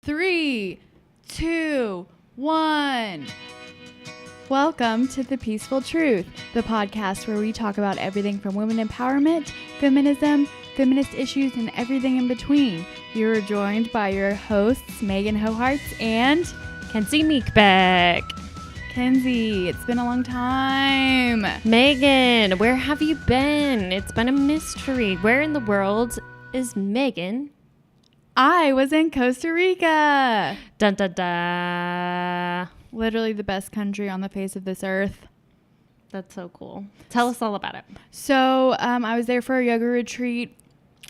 3, 2, 1. Welcome to The Peaceful Truth, the podcast where we talk about everything from women empowerment, feminism, feminist issues, and everything in between. You are joined by your hosts, Megan Hoharts and Kenzie Meekbeck. Kenzie, it's been a long time. Megan, where have you been? It's been a mystery. Where in the world is Megan? I was in Costa Rica. Dun dun dun. Literally the best country on the face of this earth. That's so cool. Tell us all about it. So I was there for a yoga retreat,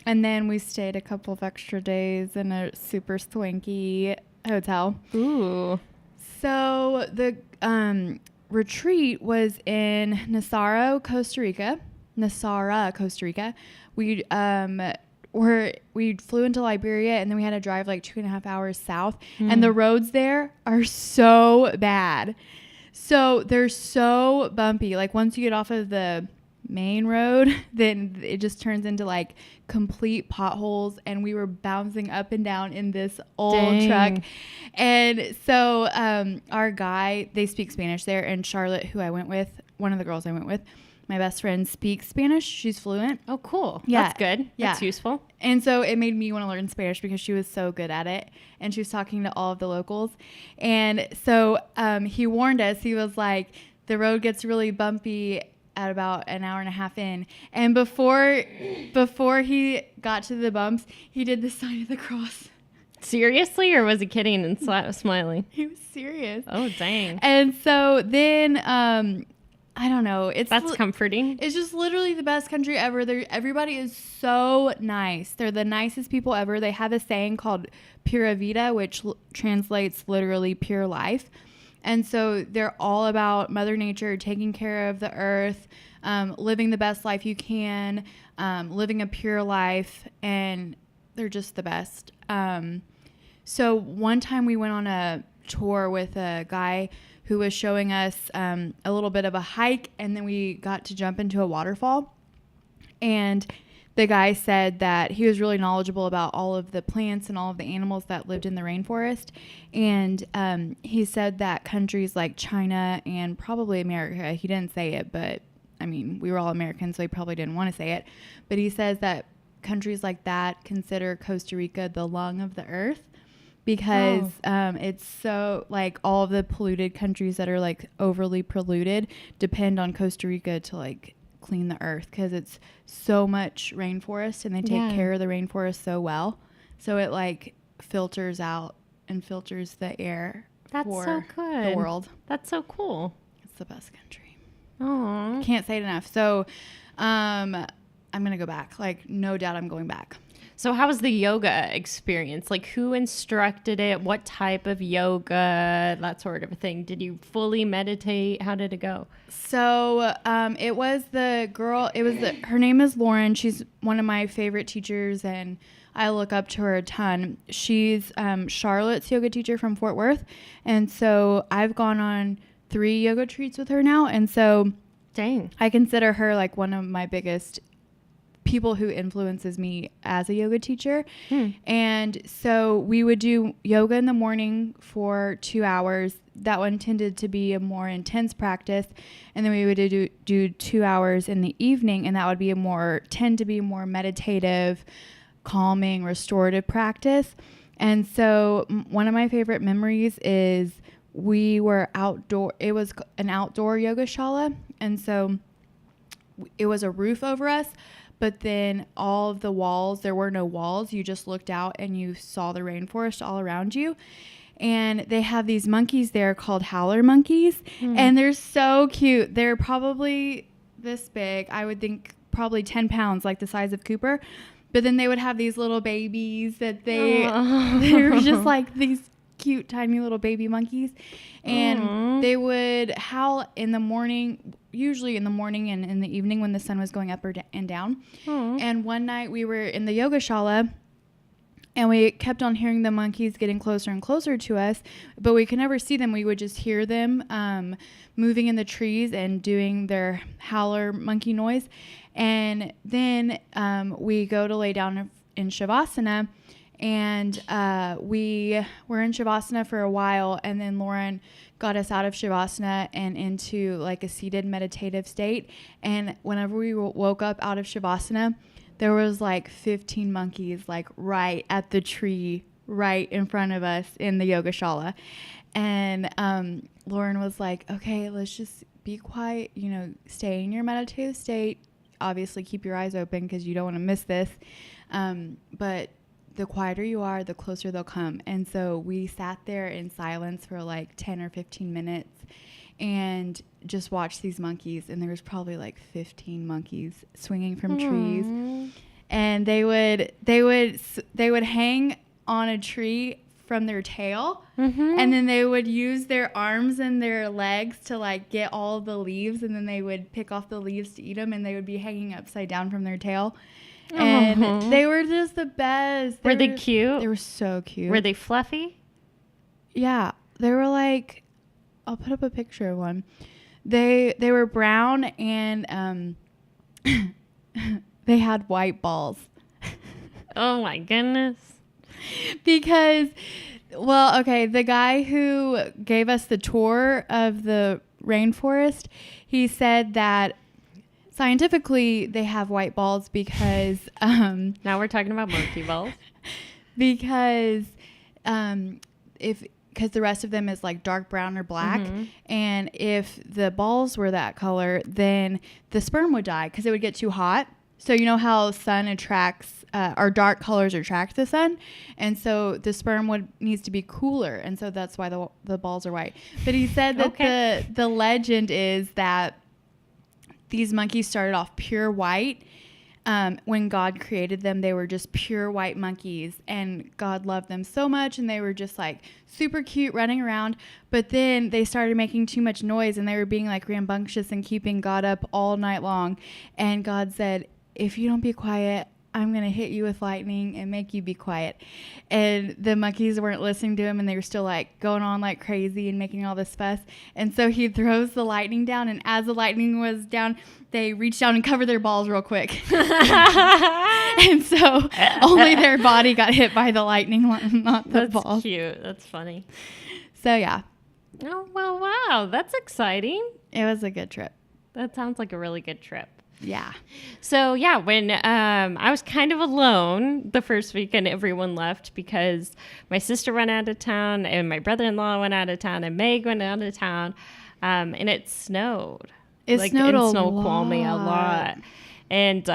and then we stayed a couple of extra days in a super swanky hotel. Ooh. So the retreat was in Nassau, Costa Rica. We flew into Liberia, and then we had to drive like 2.5 hours south. And the roads there are so bad. So they're so bumpy. Like once you get off of the main road, then it just turns into like complete potholes, and we were bouncing up and down in this old truck. And so our guy, they speak Spanish there, and Charlotte, who I went with, one of the girls I went with, my best friend, speaks Spanish. She's fluent. Oh, cool. Yeah. That's good. Yeah. That's useful. And so it made me want to learn Spanish because she was so good at it. And she was talking to all of the locals. And so he warned us. He was like, the road gets really bumpy at about an hour and a half in. And before he got to the bumps, he did the sign of the cross. Seriously, or was he kidding and smiling? He was serious. Oh, dang. And so then... I don't know. That's comforting. It's just literally the best country ever. Everybody is so nice. They're the nicest people ever. They have a saying called Pura Vida, which translates literally pure life. And so they're all about Mother Nature, taking care of the earth, living the best life you can, living a pure life, and they're just the best. So one time we went on a tour with a guy who was showing us a little bit of a hike, and then we got to jump into a waterfall. And the guy said that he was really knowledgeable about all of the plants and all of the animals that lived in the rainforest. And he said that countries like China and probably America, he didn't say it, but I mean, we were all Americans, so he probably didn't want to say it. But he says that countries like that consider Costa Rica the lung of the earth. Because it's so, like, all of the polluted countries that are, like, overly polluted depend on Costa Rica to, like, clean the earth. Because it's so much rainforest, and they take care of the rainforest so well. So it, like, filters out and filters the air for the world. That's so cool. It's the best country. Oh, Can't say it enough. So I'm going to go back. Like, no doubt I'm going back. So how was the yoga experience? Like, who instructed it? What type of yoga? That sort of a thing. Did you fully meditate? How did it go? So it was the girl. Her name is Lauren. She's one of my favorite teachers, and I look up to her a ton. She's Charlotte's yoga teacher from Fort Worth, and so I've gone on 3 yoga retreats with her now, and so dang, I consider her like one of my biggest people who influences me as a yoga teacher. And so we would do yoga in the morning for 2 hours. That one tended to be a more intense practice, and then we would do 2 hours in the evening, and that would be tend to be more meditative, calming, restorative practice. And so one of my favorite memories is we were outdoor. It was an outdoor yoga shala, and so it was a roof over us. But then all of the walls, there were no walls. You just looked out and you saw the rainforest all around you. And they have these monkeys there called howler monkeys. And they're so cute. They're probably this big. I would think probably 10 pounds, like the size of Cooper. But then they would have these little babies that they were just like these cute, tiny little baby monkeys. And they would howl in the morning, usually in the morning and in the evening when the sun was going up and down. And one night we were in the yoga shala, and we kept on hearing the monkeys getting closer and closer to us, but we could never see them. We would just hear them moving in the trees and doing their howler monkey noise. And then we go to lay down in Shavasana, And we were in Shavasana for a while, and then Lauren got us out of Shavasana and into like a seated meditative state. And whenever we woke up out of Shavasana, there was like 15 monkeys like right at the tree right in front of us in the yoga shala. And Lauren was like, okay, let's just be quiet, you know, stay in your meditative state. Obviously keep your eyes open because you don't want to miss this. But the quieter you are, the closer they'll come. And so we sat there in silence for like 10 or 15 minutes and just watched these monkeys. And there was probably like 15 monkeys swinging from trees. And they would hang on a tree from their tail. And then they would use their arms and their legs to like get all the leaves. And then they would pick off the leaves to eat them. And they would be hanging upside down from their tail. And they were just the best. Were they cute? They were so cute. Were they fluffy? Yeah. They were like, I'll put up a picture of one. They were brown and they had white balls. Oh my goodness. Because, well, okay, the guy who gave us the tour of the rainforest, he said that scientifically, they have white balls because... now we're talking about monkey balls. Because because the rest of them is like dark brown or black. And if the balls were that color, then the sperm would die because it would get too hot. So you know how sun attracts, or dark colors attract the sun? And so the sperm needs to be cooler. And so that's why the balls are white. But he said that the legend is that these monkeys started off pure white. When God created them, they were just pure white monkeys, and God loved them so much, and they were just like super cute running around. But then they started making too much noise, and they were being like rambunctious and keeping God up all night long. And God said, if you don't be quiet, I'm going to hit you with lightning and make you be quiet. And the monkeys weren't listening to him, and they were still like going on like crazy and making all this fuss. And so he throws the lightning down, and as the lightning was down, they reached down and covered their balls real quick. And so only their body got hit by the lightning, not the balls. That's cute. That's funny. So yeah. Oh, well, wow. That's exciting. It was a good trip. That sounds like a really good trip. Yeah. So yeah, when I was kind of alone the first weekend, everyone left because my sister went out of town and my brother-in-law went out of town and Meg went out of town, and it snowed. It snowed a lot. Snoqualmie a lot, and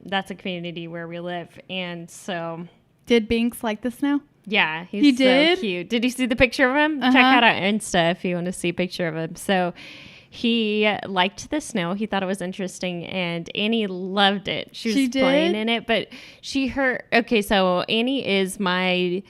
that's a community where we live. And so, did Binks like the snow? Yeah, he did? So cute. Did you see the picture of him? Check out our Insta if you want to see a picture of him. So. He liked the snow. He thought it was interesting, and Annie loved it. She was playing in it, but so Annie is my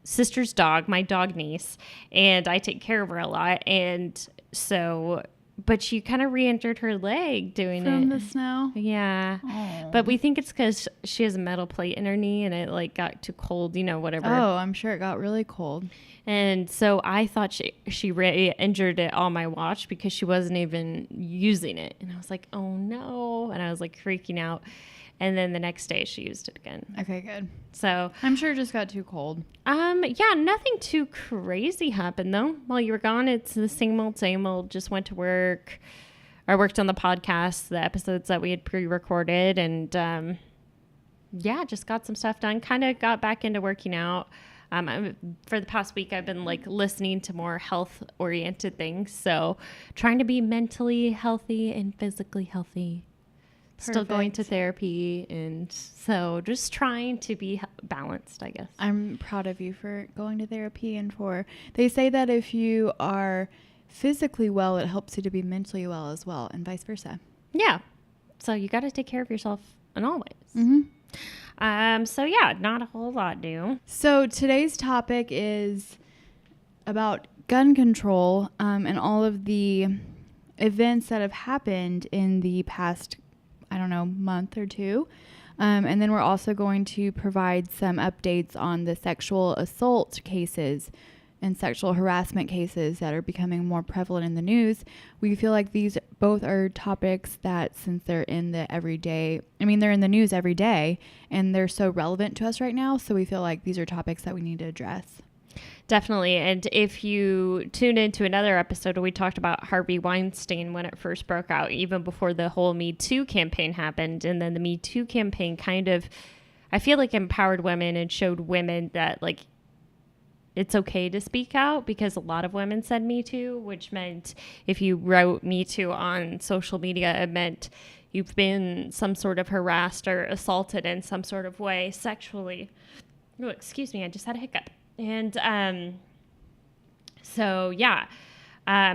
sister's dog, my dog niece, and I take care of her a lot. And so, but she kind of re-injured her leg doing it. From the snow? Yeah. Oh. But we think it's because she has a metal plate in her knee, and it like got too cold, whatever. Oh, I'm sure it got really cold. And so I thought she re-injured it on my watch because she wasn't even using it. And I was like, oh no. And I was like freaking out. And then the next day she used it again. Okay, good. So I'm sure it just got too cold. Yeah, nothing too crazy happened though. While you were gone, it's the same old. Just went to work. I worked on the podcast, the episodes that we had pre-recorded, and just got some stuff done. Kind of got back into working out. For the past week, I've been like listening to more health-oriented things. So trying to be mentally healthy and physically healthy. Perfect. Still going to therapy. And so just trying to be balanced, I guess. I'm proud of you for going to therapy they say that if you are physically well, it helps you to be mentally well as well, and vice versa. Yeah. So you got to take care of yourself in all ways. Mm-hmm. So yeah, not a whole lot new. So today's topic is about gun control, and all of the events that have happened in the past, month or two. And then we're also going to provide some updates on the sexual assault cases and sexual harassment cases that are becoming more prevalent in the news, we feel like these both are topics that, since they're in the everyday, they're in the news every day and they're so relevant to us right now. So we feel like these are topics that we need to address. Definitely. And if you tune into another episode, we talked about Harvey Weinstein when it first broke out, even before the whole Me Too campaign happened. And then the Me Too campaign kind of, I feel like, empowered women and showed women that, like, it's okay to speak out, because a lot of women said Me Too, which meant if you wrote Me Too on social media, it meant you've been some sort of harassed or assaulted in some sort of way sexually. Oh, excuse me, I just had a hiccup. And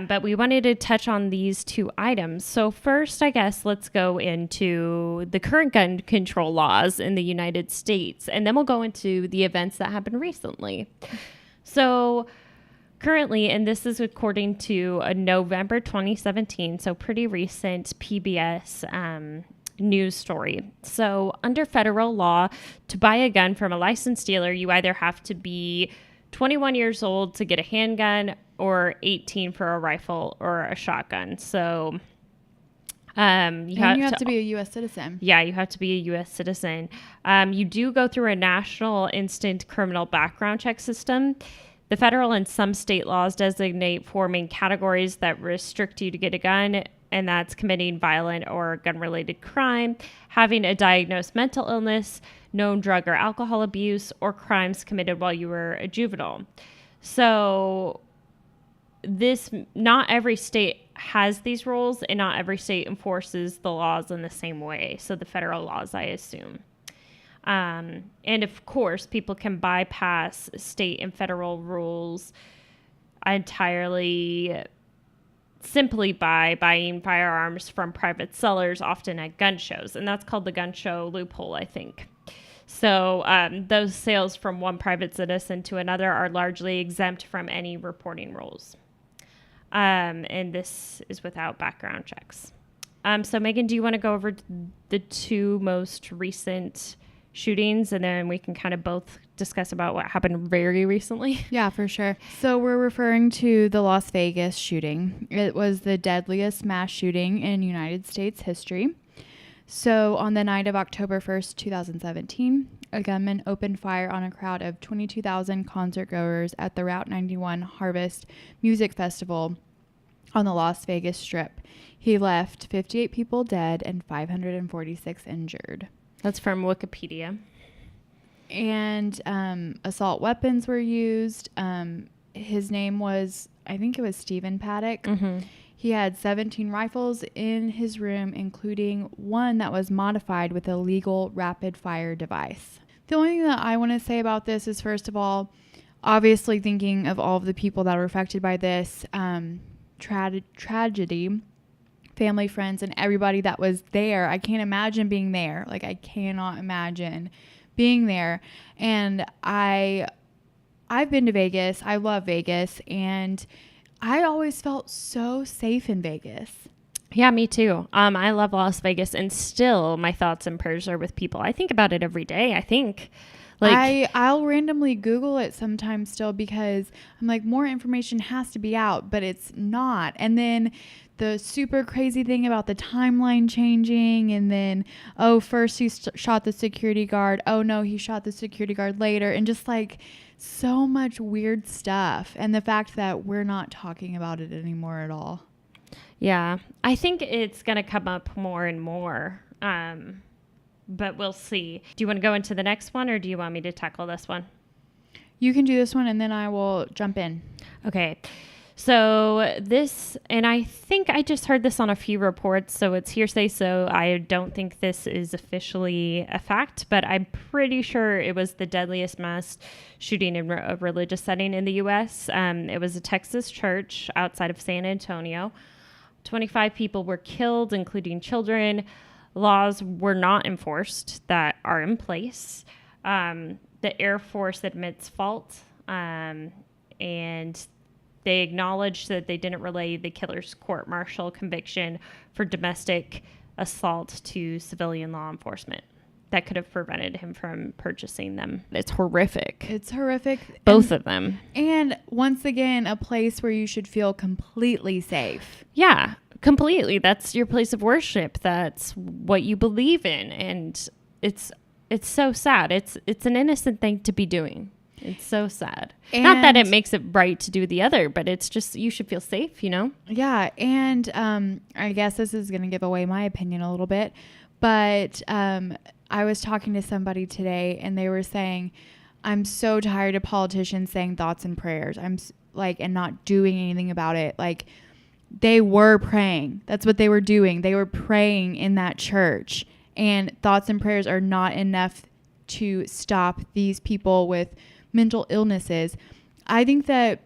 but we wanted to touch on these two items. So first, I guess, let's go into the current gun control laws in the United States, and then we'll go into the events that happened recently. So currently, and this is according to a November 2017, so pretty recent PBS news story. So under federal law, to buy a gun from a licensed dealer, you either have to be 21 years old to get a handgun or 18 for a rifle or a shotgun. So you have to be a U.S. citizen. Yeah, you have to be a U.S. citizen. You do go through a national instant criminal background check system. The federal and some state laws designate 4 main categories that restrict you to get a gun, and that's committing violent or gun-related crime, having a diagnosed mental illness, known drug or alcohol abuse, or crimes committed while you were a juvenile. So not every state has these rules, and not every state enforces the laws in the same way. So the federal laws, I assume. And of course, people can bypass state and federal rules entirely simply by buying firearms from private sellers, often at gun shows. And that's called the gun show loophole, I think. So those sales from one private citizen to another are largely exempt from any reporting rules. And this is without background checks. So Megan, do you want to go over the 2 most recent shootings, and then we can kind of both discuss about what happened very recently? Yeah, for sure. So we're referring to the Las Vegas shooting. It was the deadliest mass shooting in United States history. So on the night of October 1st, 2017, a gunman opened fire on a crowd of 22,000 concert goers at the Route 91 Harvest Music Festival on the Las Vegas Strip. He left 58 people dead and 546 injured. That's from Wikipedia. And assault weapons were used. His name was, I think it was Stephen Paddock. Mm-hmm. He had 17 rifles in his room, including one that was modified with a legal rapid fire device. The only thing that I want to say about this is, first of all, obviously thinking of all of the people that were affected by this tragedy, family, friends, and everybody that was there. I can't imagine being there. Like, I cannot imagine being there. And I've been to Vegas. I love Vegas, and I always felt so safe in Vegas. Yeah, me too. I love Las Vegas, and still my thoughts and prayers are with people. I think about it every day. I think, like, I'll randomly Google it sometimes still, because I'm like, more information has to be out, but it's not. And then the super crazy thing about the timeline changing, and then, first he shot the security guard. Oh no, he shot the security guard later, and just like so much weird stuff. And the fact that we're not talking about it anymore at all. Yeah, I think it's going to come up more and more, but we'll see. Do you want to go into the next one, or do you want me to tackle this one? You can do this one, and then I will jump in. Okay. So this, and I think I just heard this on a few reports, so it's hearsay, so I don't think this is officially a fact, but I'm pretty sure it was the deadliest mass shooting in a religious setting in the U.S. It was a Texas church outside of San Antonio. 25 people were killed, including children. Laws were not enforced that are in place. The Air Force admits fault, and they acknowledged that they didn't relay the killer's court-martial conviction for domestic assault to civilian law enforcement. that could have prevented him from purchasing them. It's horrific. It's horrific. Both of them. And once again, a place where you should feel completely safe. Yeah, completely. That's your place of worship. That's what you believe in. And it's so sad. It's an innocent thing to be doing. It's so sad. And not that it makes it right to do the other, but it's just, you should feel safe, you know? Yeah. And I guess this is going to give away my opinion a little bit, but I was talking to somebody today and they were saying, I'm so tired of politicians saying thoughts and prayers. I'm like, and not doing anything about it. Like, they were praying. That's what they were doing. They were praying in that church, and thoughts and prayers are not enough to stop these people with mental illnesses. I think that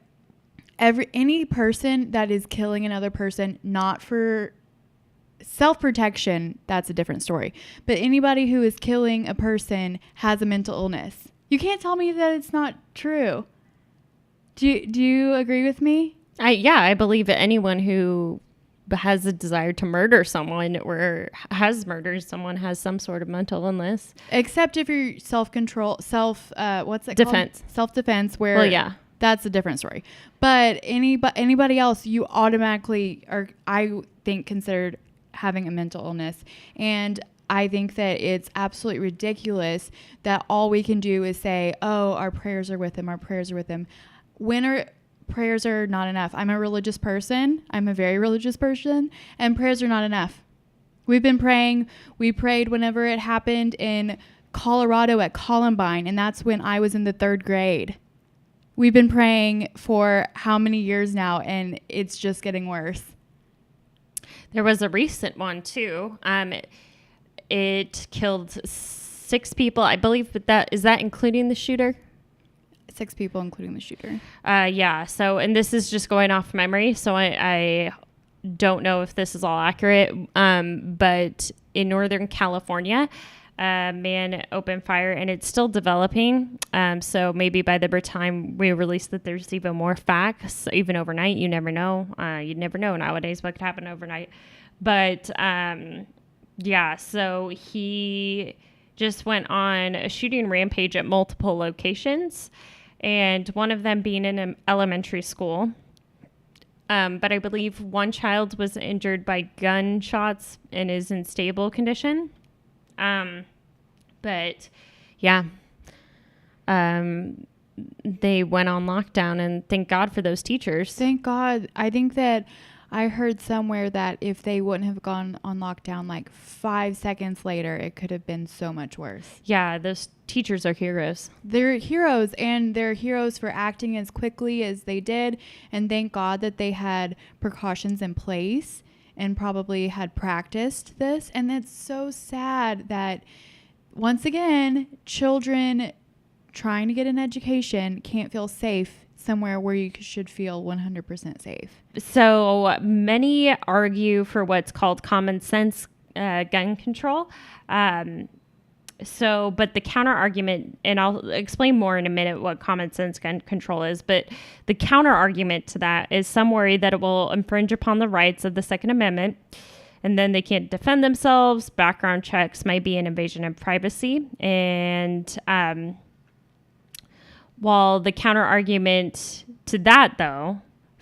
any person that is killing another person, not for self-protection, that's a different story. But anybody who is killing a person has a mental illness. You can't tell me that it's not true. Do you agree with me? I believe that anyone who has a desire to murder someone or has murdered someone has some sort of mental illness. Except if you're what's it defense. called? Self-defense, where well, yeah. That's a different story. But anybody else, you automatically are, I think, considered having a mental illness. And I think that it's absolutely ridiculous that all we can do is say, oh, our prayers are with him. Our prayers are with him. When our prayers are not enough. I'm a religious person. I'm a very religious person. And prayers are not enough. We've been praying. We prayed whenever it happened in Colorado at Columbine. And that's when I was in the 3rd grade. We've been praying for how many years now, and it's just getting worse. There was a recent one too. It killed 6 people, I believe. But is that including the shooter? 6 people, including the shooter. Yeah. So, and this is just going off memory, so I don't know if this is all accurate. But in Northern California, a man opened fire, and it's still developing. So maybe by the time we release that, there's even more facts, even overnight. You never know. You never know nowadays what could happen overnight. But yeah, so he just went on a shooting rampage at multiple locations, and one of them being in an elementary school. But I believe one child was injured by gunshots and is in stable condition. But yeah, they went on lockdown, and thank God for those teachers. Thank God. I think that I heard somewhere that if they wouldn't have gone on lockdown like 5 seconds later, it could have been so much worse. Yeah, those teachers are heroes. They're heroes, and they're heroes for acting as quickly as they did. And thank God that they had precautions in place and probably had practiced this. And it's so sad that, once again, children trying to get an education can't feel safe somewhere where you should feel 100% safe. So many argue for what's called common sense gun control. But the counter argument, and I'll explain more in a minute what common sense gun control is, but the counter argument to that is some worry that it will infringe upon the rights of the Second Amendment, and then they can't defend themselves. Background checks might be an invasion of privacy. And while the counter argument to that, though,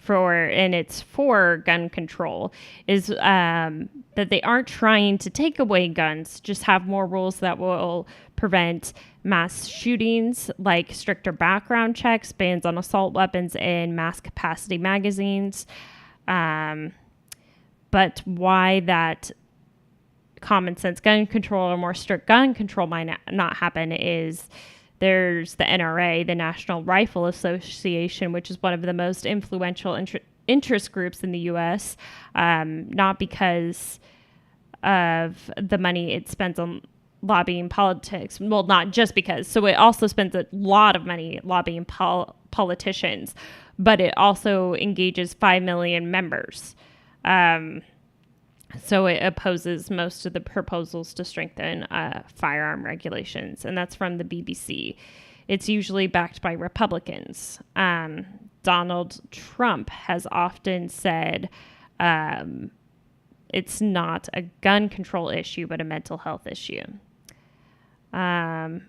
it's for gun control, is that they aren't trying to take away guns, just have more rules that will prevent mass shootings, like stricter background checks, bans on assault weapons, and mass capacity magazines. But why that common sense gun control or more strict gun control might not happen is there's the NRA, the National Rifle Association, which is one of the most influential interest groups in the U.S., not because of the money it spends on lobbying politics. Well, not just because. So it also spends a lot of money lobbying politicians, but it also engages 5 million members. So it opposes most of the proposals to strengthen firearm regulations, and that's from the BBC. It's usually backed by Republicans. Donald Trump has often said it's not a gun control issue, but a mental health issue. But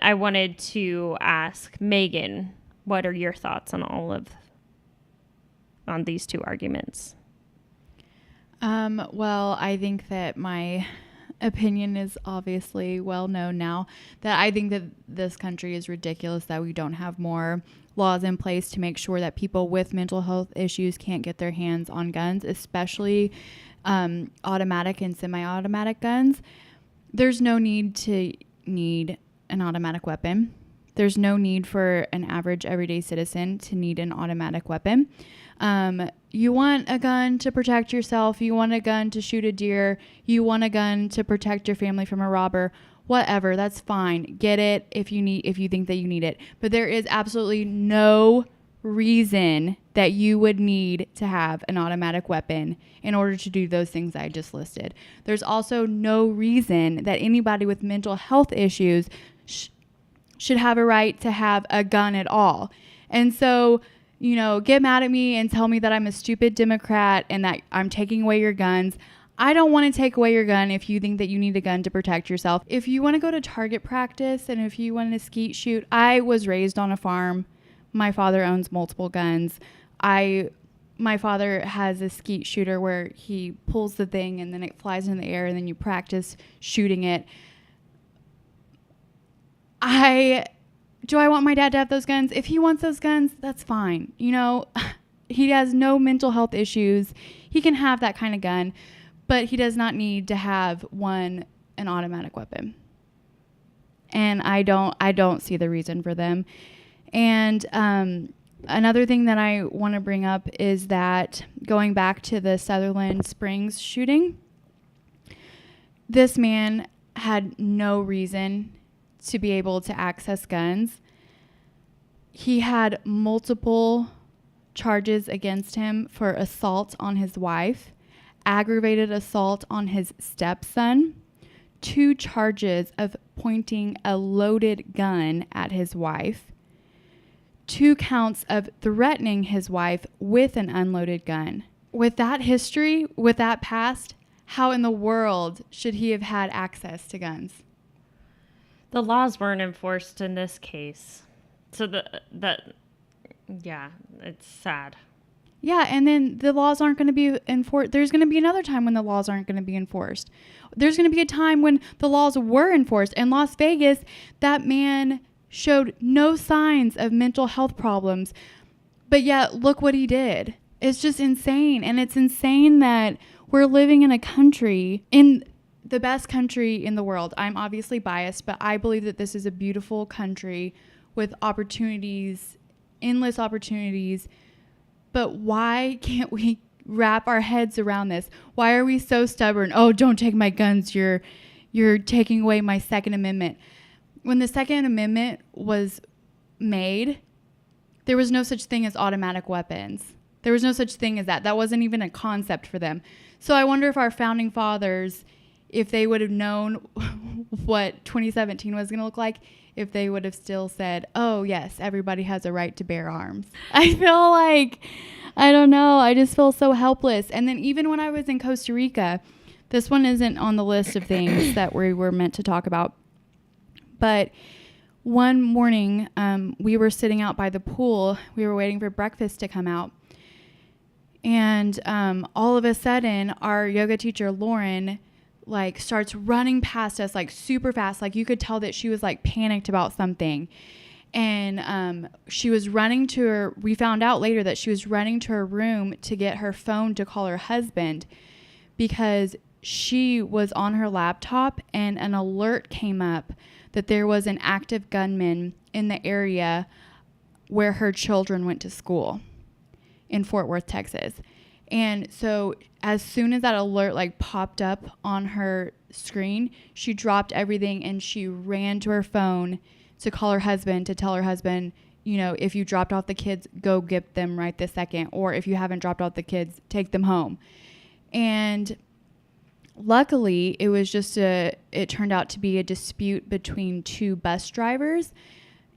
I wanted to ask Megan, what are your thoughts on these two arguments? Well, I think that my opinion is obviously well known now, that I think that this country is ridiculous that we don't have more laws in place to make sure that people with mental health issues can't get their hands on guns, especially automatic and semi-automatic guns. There's no need to need an automatic weapon. There's no need for an average everyday citizen to need an automatic weapon. You want a gun to protect yourself. You want a gun to shoot a deer. You want a gun to protect your family from a robber. Whatever, that's fine. Get it if you think that you need it. But there is absolutely no reason that you would need to have an automatic weapon in order to do those things I just listed. There's also no reason that anybody with mental health issues should have a right to have a gun at all. And so, get mad at me and tell me that I'm a stupid Democrat and that I'm taking away your guns. I don't want to take away your gun if you think that you need a gun to protect yourself. If you want to go to target practice and if you want to skeet shoot, I was raised on a farm. My father owns multiple guns. My father has a skeet shooter where he pulls the thing and then it flies in the air and then you practice shooting it. Do I want my dad to have those guns? If he wants those guns, that's fine. He has no mental health issues. He can have that kind of gun, but he does not need to have an automatic weapon. And I don't see the reason for them. And another thing that I want to bring up is that going back to the Sutherland Springs shooting, this man had no reason to be able to access guns. He had multiple charges against him for assault on his wife, aggravated assault on his stepson, 2 charges of pointing a loaded gun at his wife, 2 counts of threatening his wife with an unloaded gun. With that history, with that past, how in the world should he have had access to guns? The laws weren't enforced in this case. So it's sad. Yeah, and then the laws aren't going to be enforced. There's going to be another time when the laws aren't going to be enforced. There's going to be a time when the laws were enforced. In Las Vegas, that man showed no signs of mental health problems. But yet, look what he did. It's just insane. And it's insane that we're living in a country, in the best country in the world. I'm obviously biased, but I believe that this is a beautiful country with opportunities, endless opportunities. But why can't we wrap our heads around this? Why are we so stubborn? Oh, don't take my guns. You're taking away my Second Amendment. When the Second Amendment was made, there was no such thing as automatic weapons. There was no such thing as that. That wasn't even a concept for them. So I wonder if our founding fathers, if they would have known what 2017 was going to look like, if they would have still said, oh, yes, everybody has a right to bear arms. I feel like, I don't know, I just feel so helpless. And then even when I was in Costa Rica, this one isn't on the list of things that we were meant to talk about. But one morning, we were sitting out by the pool. We were waiting for breakfast to come out. And all of a sudden, our yoga teacher, Lauren, starts running past us super fast. You could tell that she was panicked about something. And she was running to her, we found out later that she was running to her room to get her phone to call her husband because she was on her laptop and an alert came up that there was an active gunman in the area where her children went to school in Fort Worth, Texas. And so as soon as that alert popped up on her screen, she dropped everything and she ran to her phone to call her husband, to tell her husband, if you dropped off the kids, go get them right this second. Or if you haven't dropped off the kids, take them home. And luckily, it turned out to be a dispute between 2 bus drivers.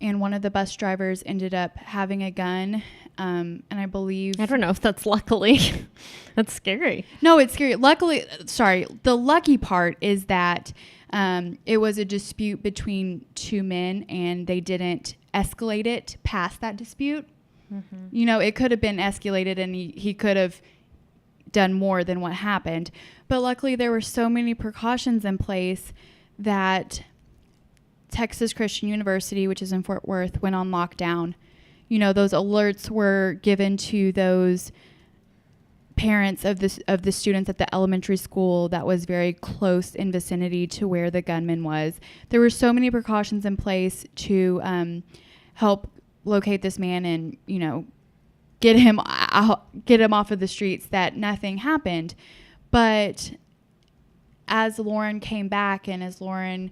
And one of the bus drivers ended up having a gun. And I believe... I don't know if that's luckily. That's scary. No, it's scary. The lucky part is that It was a dispute between two men, and they didn't escalate it past that dispute. Mm-hmm. You know, it could have been escalated, and he could have done more than what happened. But luckily, there were so many precautions in place that Texas Christian University, which is in Fort Worth, went on lockdown. You know, those alerts were given to those parents of the students at the elementary school that was very close in vicinity to where the gunman was. There were so many precautions in place to help locate this man and, you know, get him off of the streets, that nothing happened. But as Lauren came back, and as Lauren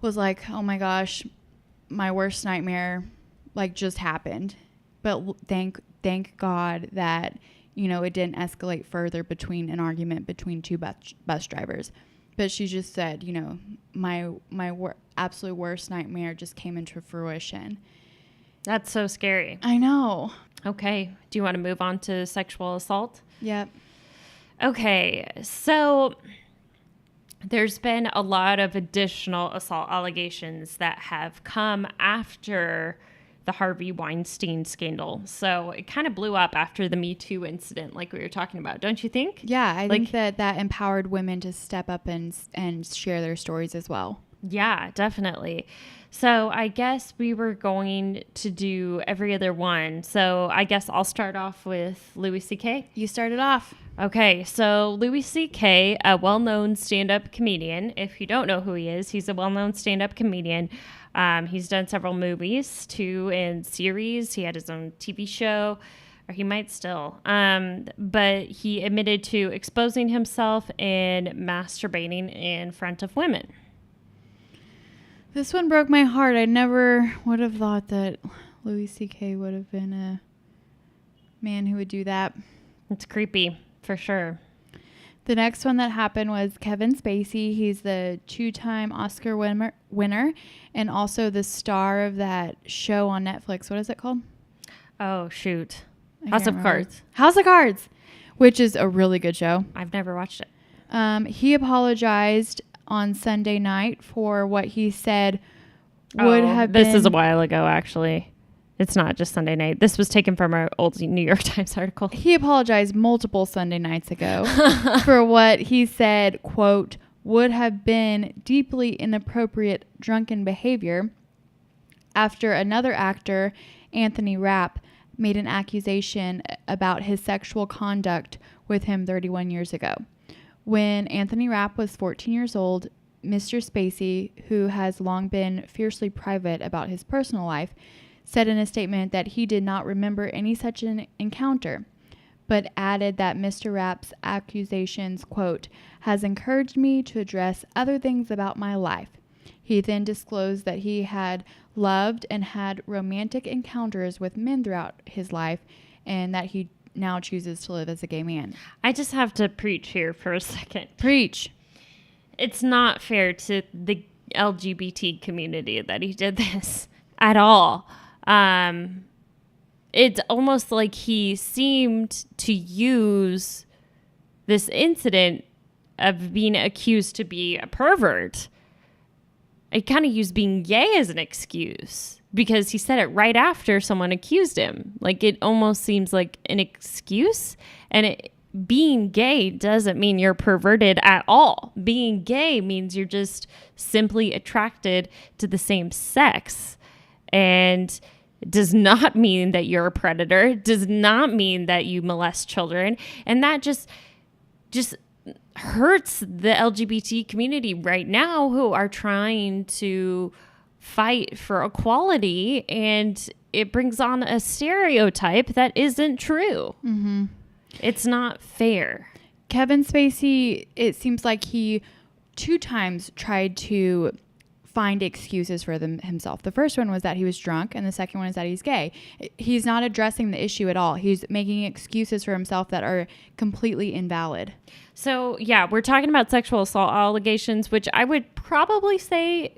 was like, oh my gosh, my worst nightmare like just happened. But thank God that, you know, it didn't escalate further between an argument between two bus drivers. But she just said, you know, my absolute worst nightmare just came into fruition. That's so scary. I know. Okay. Do you want to move on to sexual assault? Yep. Okay. So there's been a lot of additional assault allegations that have come after the Harvey Weinstein scandal. So it kind of blew up after the Me Too incident, like we were talking about, don't you think? Yeah, I think that empowered women to step up and share their stories as well. Yeah, definitely. So I guess we were going to do every other one. So I guess I'll start off with Louis C.K. You started off. Okay, so Louis C.K., a well-known stand-up comedian. If you don't know who he is, he's a well-known stand-up comedian. He's done several movies, too, and series. He had his own TV show, or he might still. But he admitted to exposing himself and masturbating in front of women. This one broke my heart. I never would have thought that Louis C.K. would have been a man who would do that. It's creepy, for sure. The next one that happened was Kevin Spacey. He's the 2-time Oscar winner and also the star of that show on Netflix. What is it called? Oh, shoot. House of Cards. House of Cards, which is a really good show. I've never watched it. He apologized on Sunday night for what he said would have been... This is a while ago, actually. It's not just Sunday night. This was taken from our old New York Times article. He apologized multiple Sunday nights ago for what he said, quote, would have been deeply inappropriate drunken behavior after another actor, Anthony Rapp, made an accusation about his sexual conduct with him 31 years ago. When Anthony Rapp was 14 years old, Mr. Spacey, who has long been fiercely private about his personal life, said in a statement that he did not remember any such an encounter, but added that Mr. Rapp's accusations, quote, has encouraged me to address other things about my life. He then disclosed that he had loved and had romantic encounters with men throughout his life, and that he now chooses to live as a gay man. I just have to preach here for a second. Preach. It's not fair to the LGBT community that he did this at all. It's almost like he seemed to use this incident of being accused to be a pervert. He kind of used being gay as an excuse because he said it right after someone accused him. Like, it almost seems like an excuse. And being gay doesn't mean you're perverted at all. Being gay means you're just simply attracted to the same sex. And it does not mean that you're a predator. It does not mean that you molest children. And that just hurts the LGBT community right now, who are trying to fight for equality, and it brings on a stereotype that isn't true. Mm-hmm. It's not fair. Kevin Spacey, it seems like he 2 times tried to find excuses for himself. The first one was that he was drunk, and the second one is that he's gay. He's not addressing the issue at all. He's making excuses for himself that are completely invalid. So, yeah, we're talking about sexual assault allegations, which I would probably say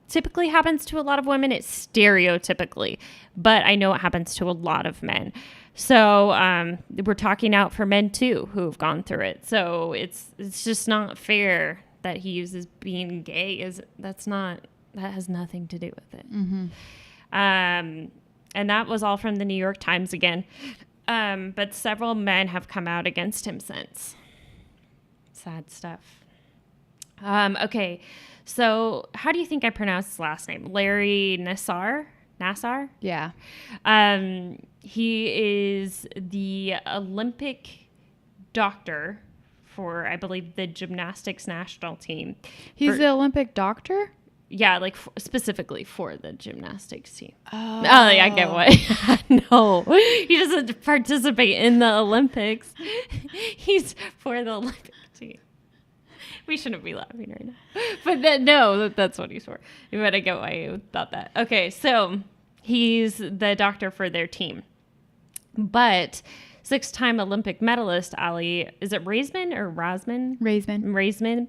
typically happens to a lot of women. It's stereotypically, but I know it happens to a lot of men. So we're talking out for men too who have gone through it. So it's just not fair that he uses being gay that has nothing to do with it. Mm-hmm. And that was all from the New York Times again. But several men have come out against him since. Sad stuff. Okay. So how do you think I pronounce his last name? Larry Nassar? Yeah. He is the Olympic doctor for, I believe, the gymnastics national team. He's the Olympic doctor? Yeah, like specifically for the gymnastics team. Oh, yeah, I get what. No, he doesn't participate in the Olympics. He's for the Olympic team. We shouldn't be laughing right now. But that's what he's for. But I get why you thought that. Okay, so he's the doctor for their team. But 6-time Olympic medalist Ali, is it Raisman or Rasman? Raisman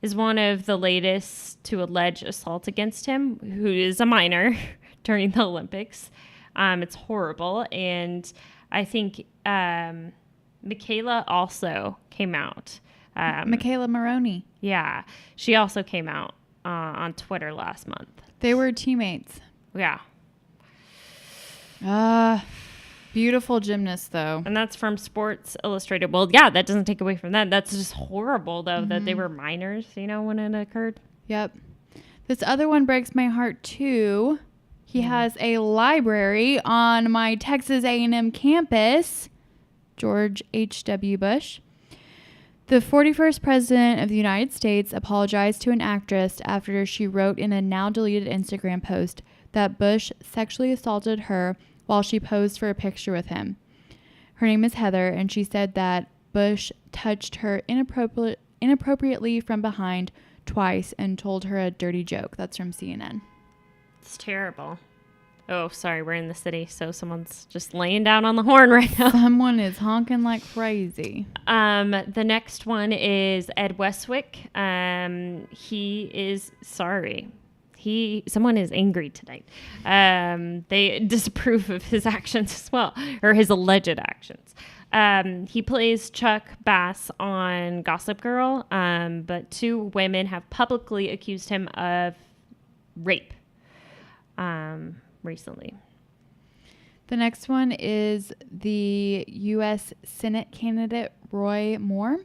is one of the latest to allege assault against him, who is a minor during the Olympics. It's horrible. And I think Michaela also came out. Michaela Maroney. Yeah. She also came out on Twitter last month. They were teammates. Yeah. Beautiful gymnast, though. And that's from Sports Illustrated. Well, yeah, that doesn't take away from that. That's just horrible, though, that they were minors, when it occurred. Yep. This other one breaks my heart, too. He has a library on my Texas A&M campus. George H.W. Bush. The 41st president of the United States apologized to an actress after she wrote in a now-deleted Instagram post that Bush sexually assaulted her while she posed for a picture with him. Her name is Heather, and she said that Bush touched her inappropriately from behind twice and told her a dirty joke. That's from CNN. It's terrible. Oh, sorry, we're in the city, so someone's just laying down on the horn right now. Someone is honking like crazy. The next one is Ed Westwick. He is sorry. Someone is angry tonight. They disapprove of his actions as well, or his alleged actions. He plays Chuck Bass on Gossip Girl, but 2 women have publicly accused him of rape recently. The next one is the U.S. Senate candidate Roy Moore.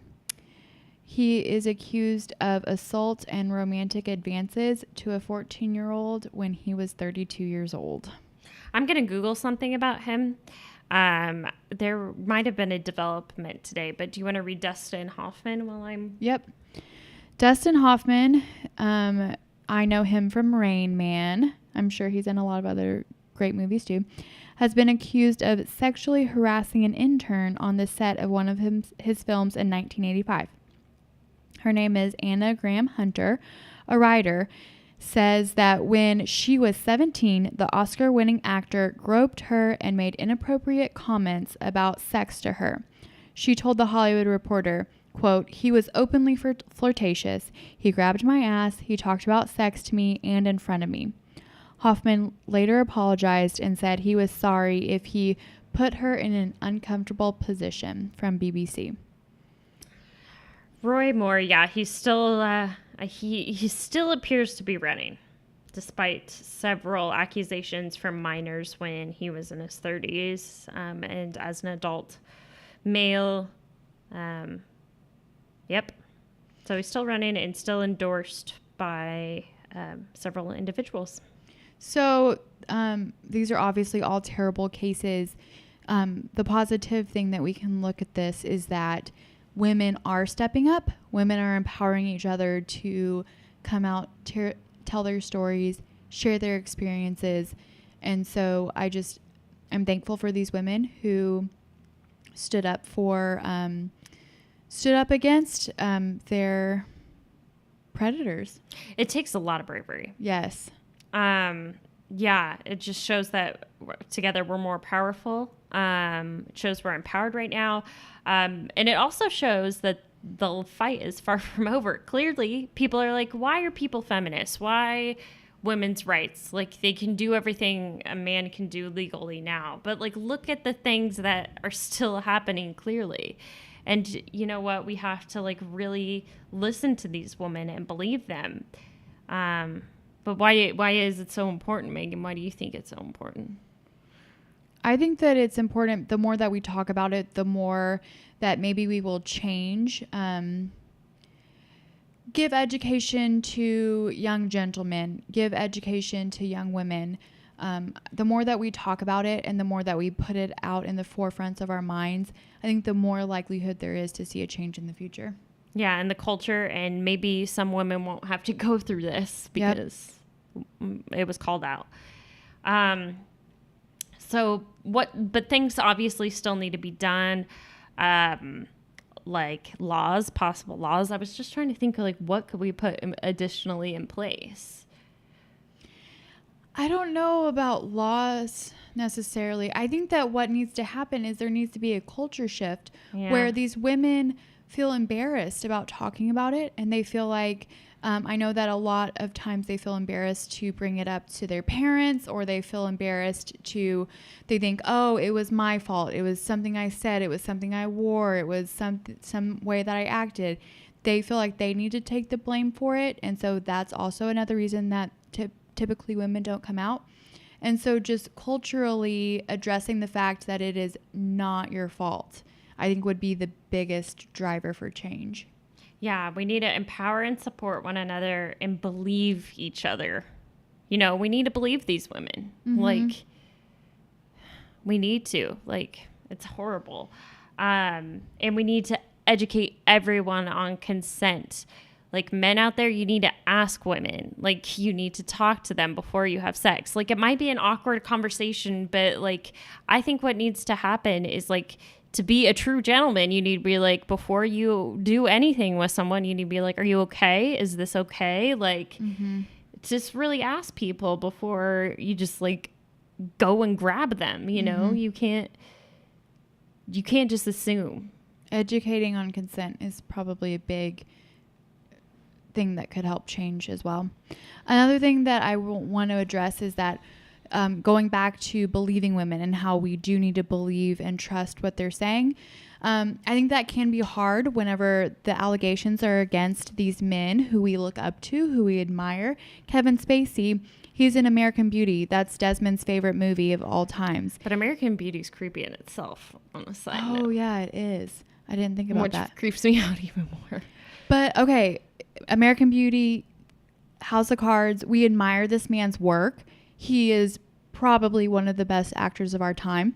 He is accused of assault and romantic advances to a 14-year-old when he was 32 years old. I'm going to Google something about him. There might have been a development today, but do you want to read Dustin Hoffman while I'm... Yep. Dustin Hoffman, I know him from Rain Man. I'm sure he's in a lot of other great movies too. Has been accused of sexually harassing an intern on the set of one of his films in 1985. Her name is Anna Graham Hunter, a writer, says that when she was 17, the Oscar-winning actor groped her and made inappropriate comments about sex to her. She told The Hollywood Reporter, quote, "He was openly flirtatious. He grabbed my ass. He talked about sex to me and in front of me." Hoffman later apologized and said he was sorry if he put her in an uncomfortable position, from BBC. Roy Moore, yeah, he's still he still appears to be running, despite several accusations from minors when he was in his 30s, and as an adult male. Yep. So he's still running and still endorsed by several individuals. So these are obviously all terrible cases. The positive thing that we can look at this is that women are stepping up. Women are empowering each other to come out, tell their stories, share their experiences. And so I'm thankful for these women who stood up against their predators. It takes a lot of bravery. Yes. Yeah, it just shows that together we're more powerful. It shows we're empowered right now. And it also shows that the fight is far from over. Clearly, people are like, why are people feminists? Why women's rights? Like, they can do everything a man can do legally now. But, like, look at the things that are still happening clearly. And you know what? We have to like really listen to these women and believe them. But why is it so important, Megan? Why do you think it's so important? I think that it's important. The more that we talk about it, the more that maybe we will change. Give education to young gentlemen. Give education to young women. The more that we talk about it and the more that we put it out in the forefronts of our minds, I think the more likelihood there is to see a change in the future. Yeah, and the culture, and maybe some women won't have to go through this because it was called out. But things obviously still need to be done. Like possible laws. I was just trying to think of like, what could we put additionally in place? I don't know about laws necessarily. I think that what needs to happen is there needs to be a culture shift where these women feel embarrassed about talking about it, and they feel like, I know that a lot of times they feel embarrassed to bring it up to their parents, or they feel embarrassed they think, oh, it was my fault. It was something I said. It was something I wore. It was some way that I acted. They feel like they need to take the blame for it. And so that's also another reason that typically women don't come out. And so just culturally addressing the fact that it is not your fault, I think would be the biggest driver for change. Yeah, we need to empower and support one another and believe each other. You know, we need to believe these women. Mm-hmm. Like, we need to. Like, it's horrible. And we need to educate everyone on consent. Like, men out there, you need to ask women. Like, you need to talk to them before you have sex. Like, it might be an awkward conversation, but, like, I think what needs to happen is, like, to be a true gentleman, you need to be like, before you do anything with someone, you need to be like, are you okay? Is this okay? Like, just really ask people before you just like go and grab them. You know, you can't just assume. Educating on consent is probably a big thing that could help change as well. Another thing that I want to address is that going back to believing women and how we do need to believe and trust what they're saying. I think that can be hard whenever the allegations are against these men who we look up to, who we admire. Kevin Spacey, he's in American Beauty. That's Desmond's favorite movie of all times. But American Beauty's creepy in itself, on the side note. Oh, yeah, it is. I didn't think about that. Which creeps me out even more. But, okay, American Beauty, House of Cards, we admire this man's work. He is probably one of the best actors of our time,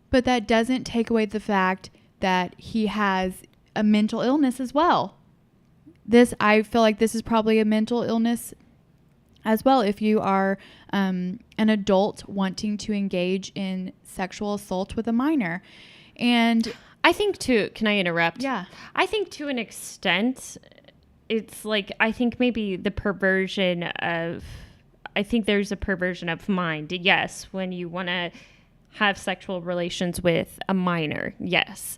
but that doesn't take away the fact that he has a mental illness as well. I feel like this is probably a mental illness as well. If you are an adult wanting to engage in sexual assault with a minor. And I think can I interrupt? Yeah. I think to an extent, it's like, I think maybe I think there's a perversion of mind. Yes, when you want to have sexual relations with a minor, yes.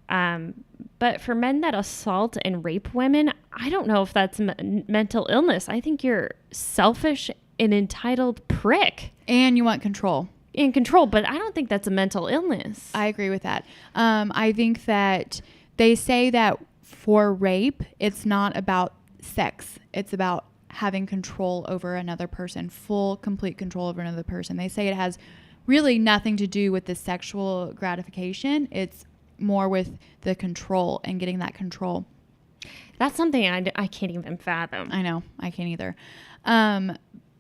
But for men that assault and rape women, I don't know if that's mental illness. I think you're selfish and entitled prick. And you want control. In control, but I don't think that's a mental illness. I agree with that. I think that they say that for rape, it's not about sex. It's about having control over another person, full, complete control over another person. They say it has really nothing to do with the sexual gratification. It's more with the control and getting that control. That's something I can't even fathom. I know. I can't either.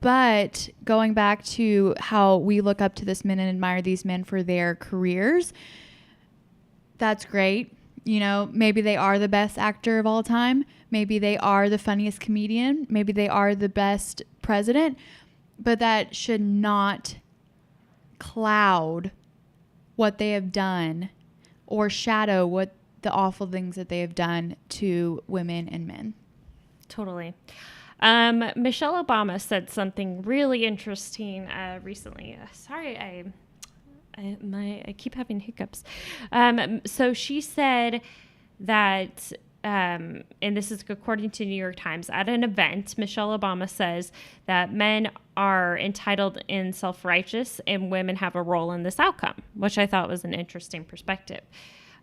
But going back to how we look up to this men and admire these men for their careers, that's great. You know, maybe they are the best actor of all time. Maybe they are the funniest comedian. Maybe they are the best president. But that should not cloud what they have done or shadow what the awful things that they have done to women and men. Totally. Michelle Obama said something really interesting recently. Sorry, I keep having hiccups. So she said that, and this is according to New York Times, at an event, Michelle Obama says that men are entitled and self-righteous and women have a role in this outcome, which I thought was an interesting perspective.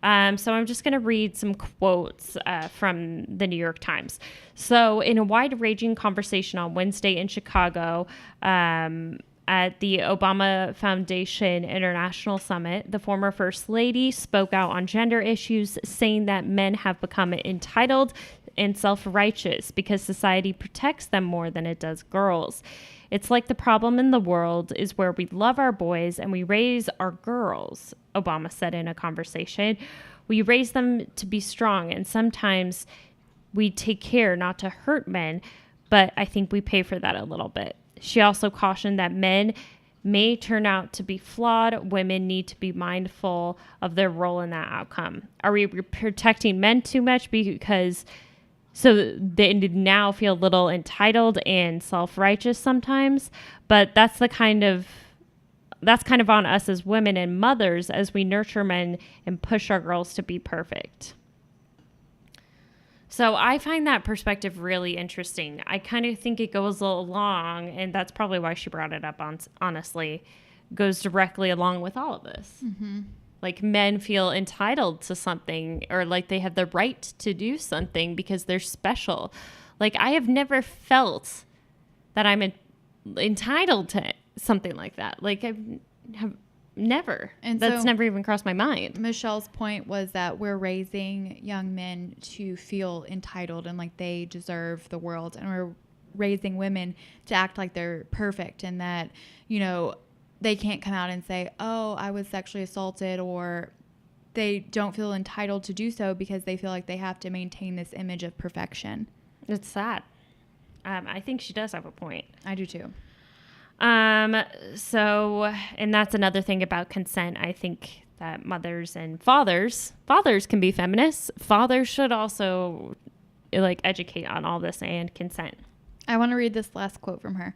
So I'm just going to read some quotes from the New York Times. So in a wide-ranging conversation on Wednesday in Chicago, at the Obama Foundation International Summit, the former First Lady spoke out on gender issues, saying that men have become entitled and self-righteous because society protects them more than it does girls. It's like the problem in the world is where we love our boys and we raise our girls, Obama said in a conversation. We raise them to be strong, and sometimes we take care not to hurt men, but I think we pay for that a little bit. She also cautioned that men may turn out to be flawed. Women need to be mindful of their role in that outcome. Are we protecting men too much because so they now feel a little entitled and self-righteous sometimes? But that's kind of on us as women and mothers as we nurture men and push our girls to be perfect. So I find that perspective really interesting. I kind of think it goes along, and that's probably why she brought it up, honestly, goes directly along with all of this. Mm-hmm. Like men feel entitled to something, or like they have the right to do something because they're special. Like I have never felt that I'm entitled to something like that. Like I have never. And that's never even crossed my mind. Michelle's point was that we're raising young men to feel entitled and like they deserve the world, and we're raising women to act like they're perfect and that, you know, they can't come out and say, oh, I was sexually assaulted, or they don't feel entitled to do so because they feel like they have to maintain this image of perfection. It's sad. I think she does have a point. I do too. So, and that's another thing about consent. I think that mothers and fathers can be feminists. Fathers should also like educate on all this and consent. I want to read this last quote from her.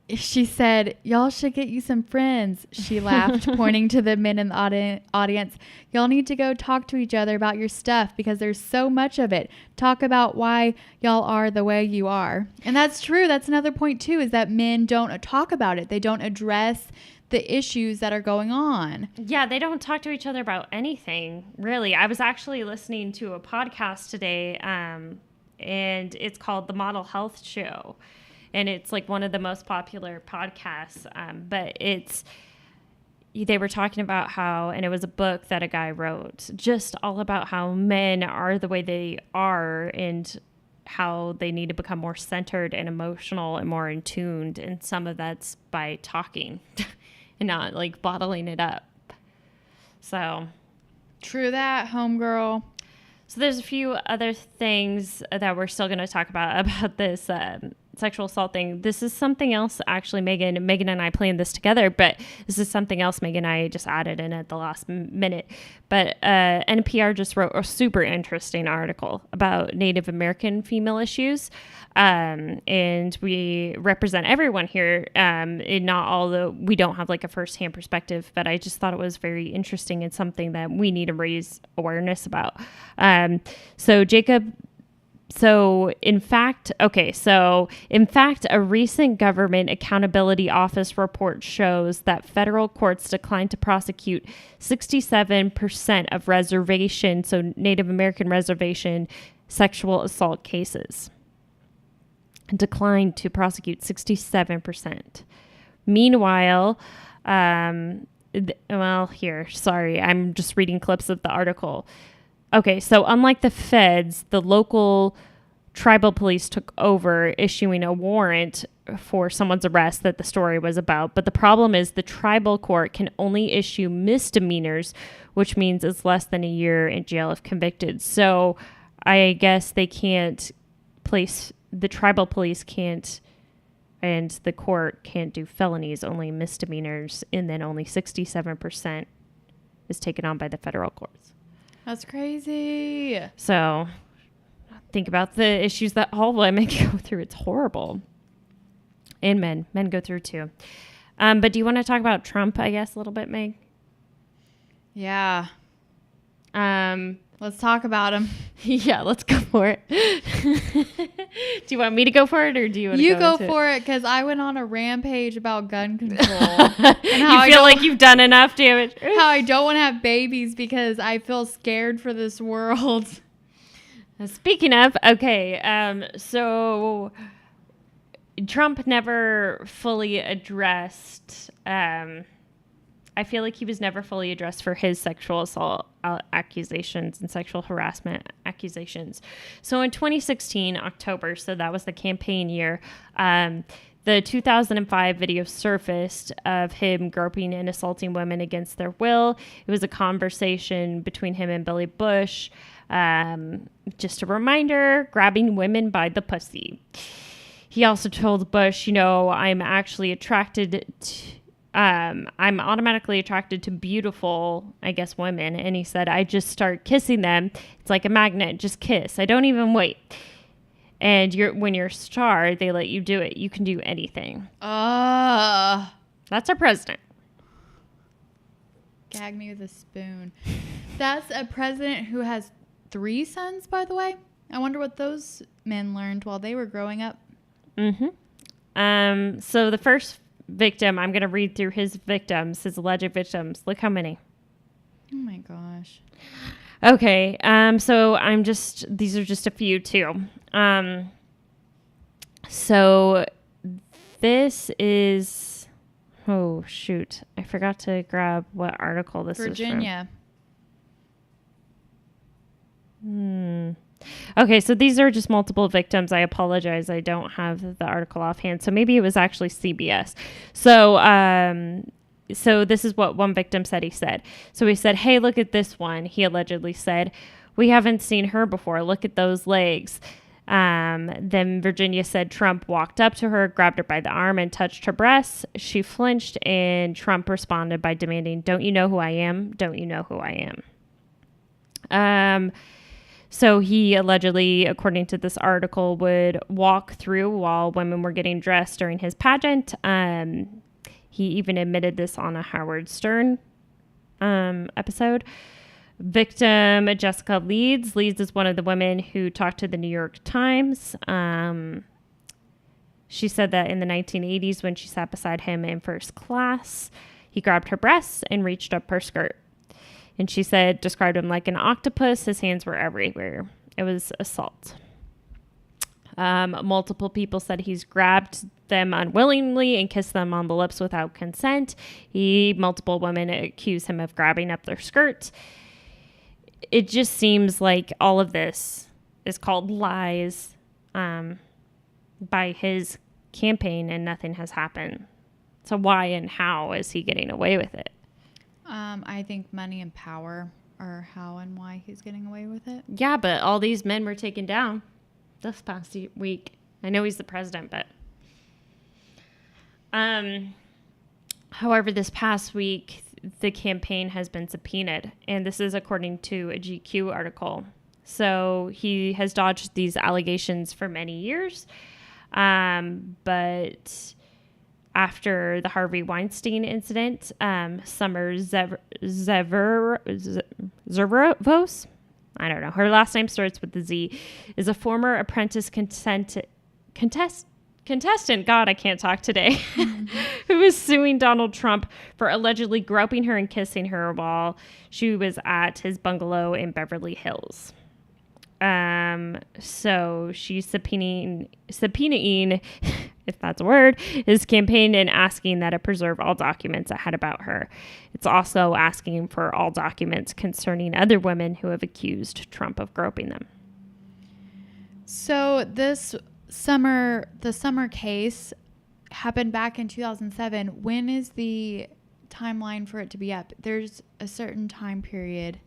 She said, y'all should get you some friends. She laughed, pointing to the men in the audience. Y'all need to go talk to each other about your stuff because there's so much of it. Talk about why y'all are the way you are. And that's true. That's another point too, is that men don't talk about it. They don't address the issues that are going on. Yeah, they don't talk to each other about anything, really. I was actually listening to a podcast today, and it's called The Model Health Show. And it's like one of the most popular podcasts. But they were talking about how, and it was a book that a guy wrote, just all about how men are the way they are and how they need to become more centered and emotional and more in tuned. And some of that's by talking and not like bottling it up. So true that, homegirl. So there's a few other things that we're still going to talk about this sexual assault thing. This is something else, actually. Meghan and I planned this together, but this is something else Meghan and I just added in at the last minute. But NPR just wrote a super interesting article about Native American female issues. And we represent everyone here. Not all we don't have like a firsthand perspective, but I just thought it was very interesting and something that we need to raise awareness about. In fact, a recent Government Accountability Office report shows that federal courts declined to prosecute 67% of Native American reservation sexual assault cases. Declined to prosecute 67%. Meanwhile, I'm just reading clips of the article. Okay, so unlike the feds, the local tribal police took over, issuing a warrant for someone's arrest that the story was about. But the problem is the tribal court can only issue misdemeanors, which means it's less than a year in jail if convicted. So I guess the tribal police can't, and the court can't do felonies, only misdemeanors, and then only 67% is taken on by the federal courts. That's crazy. So think about the issues that all women go through. It's horrible. And men go through too. But do you want to talk about Trump, I guess, a little bit, Meg? Yeah. Let's talk about him. Yeah, let's go for it. Do you want me to go for it, or do you want to go for it? Because I went on a rampage about gun control. And how you feel like you've done enough damage. How I don't want to have babies because I feel scared for this world. Speaking of, okay, so Trump never fully addressed. I feel like he was never fully addressed for his sexual assault accusations and sexual harassment accusations. So in 2016, October, so that was the campaign year, the 2005 video surfaced of him groping and assaulting women against their will. It was a conversation between him and Billy Bush. Just a reminder, grabbing women by the pussy. He also told Bush, I'm actually attracted to... I'm automatically attracted to beautiful, I guess, women. And he said, I just start kissing them. It's like a magnet. Just kiss. I don't even wait. And when you're a star, they let you do it. You can do anything. That's our president. Gag me with a spoon. That's a president who has 3 sons, by the way. I wonder what those men learned while they were growing up. Mm-hmm. So the first victim, I'm going to read through his alleged victims. Look how many. Oh my gosh. Okay. So these are just a few too. So this is, oh shoot. I forgot to grab what article this Virginia. is from. Okay, so these are just multiple victims. I apologize. I don't have the article offhand. So maybe it was actually CBS. So this is what one victim said. He said, hey, look at this one. He allegedly said, we haven't seen her before. Look at those legs. Then Virginia said Trump walked up to her, grabbed her by the arm and touched her breasts. She flinched and Trump responded by demanding, don't you know who I am? Don't you know who I am? So he allegedly, according to this article, would walk through while women were getting dressed during his pageant. He even admitted this on a Howard Stern episode. Victim Jessica Leeds. Leeds is one of the women who talked to the New York Times. She said that in the 1980s, when she sat beside him in first class, he grabbed her breasts and reached up her skirt. And she said, described him like an octopus. His hands were everywhere. It was assault. Multiple people said he's grabbed them unwillingly and kissed them on the lips without consent. Multiple women accuse him of grabbing up their skirts. It just seems like all of this is called lies by his campaign and nothing has happened. So why and how is he getting away with it? I think money and power are how and why he's getting away with it. Yeah, but all these men were taken down this past week. I know he's the president, but however, this past week, the campaign has been subpoenaed, and this is according to a GQ article. So he has dodged these allegations for many years, but after the Harvey Weinstein incident, Summer Zervos, I don't know, her last name starts with the Z, is a former apprentice contestant, God, I can't talk today, who is suing Donald Trump for allegedly groping her and kissing her while she was at his bungalow in Beverly Hills. So she's subpoenaing, if that's a word, his campaign and asking that it preserve all documents it had about her. It's also asking for all documents concerning other women who have accused Trump of groping them. So the summer case happened back in 2007. When is the timeline for it to be up? There's a certain time period.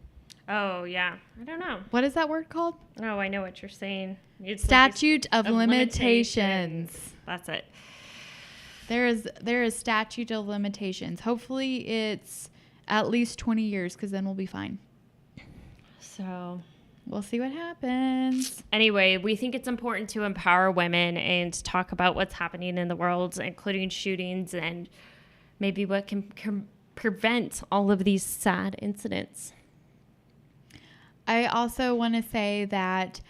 Oh, yeah. I don't know. What is that word called? Oh, I know what you're saying. It's statute of limitations. That's it. There is statute of limitations. Hopefully it's at least 20 years because then we'll be fine. So we'll see what happens. Anyway, we think it's important to empower women and talk about what's happening in the world, including shootings and maybe what can prevent all of these sad incidents. I also want to say that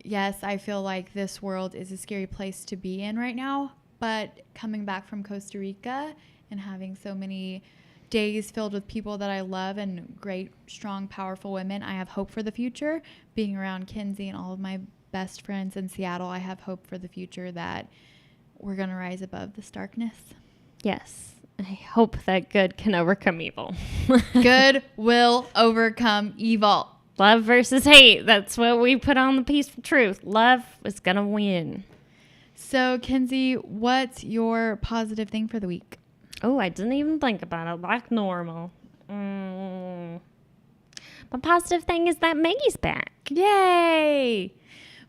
yes, I feel like this world is a scary place to be in right now. But coming back from Costa Rica and having so many days filled with people that I love and great, strong, powerful women, I have hope for the future. Being around Kenzie and all of my best friends in Seattle, I have hope for the future that we're going to rise above this darkness. Yes. I hope that good can overcome evil. Good will overcome evil. Love versus hate. That's what we put on the Peaceful Truth. Love is going to win. So, Kenzie, what's your positive thing for the week? Oh, I didn't even think about it. Like normal. My positive thing is that Maggie's back. Yay!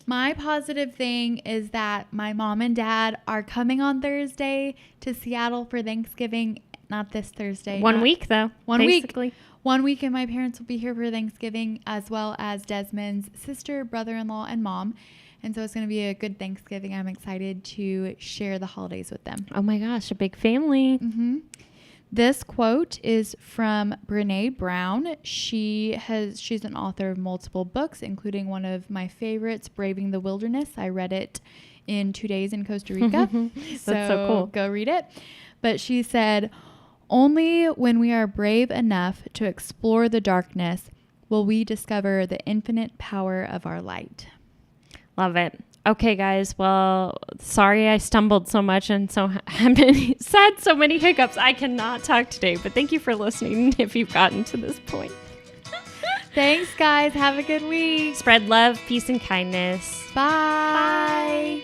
My positive thing is that my mom and dad are coming on Thursday to Seattle for Thanksgiving. Not this Thursday. 1 week, though. Basically. 1 week, and my parents will be here for Thanksgiving, as well as Desmond's sister, brother-in-law, and mom. And so it's going to be a good Thanksgiving. I'm excited to share the holidays with them. Oh, my gosh. A big family. Mm-hmm. This quote is from Brene Brown. She's an author of multiple books, including one of my favorites, Braving the Wilderness. I read it in 2 days in Costa Rica. That's so cool. Go read it. But she said, "Only when we are brave enough to explore the darkness will we discover the infinite power of our light." Love it. Okay, guys. Well, sorry I stumbled so much and said so many hiccups. I cannot talk today, but thank you for listening if you've gotten to this point. Thanks, guys. Have a good week. Spread love, peace, and kindness. Bye.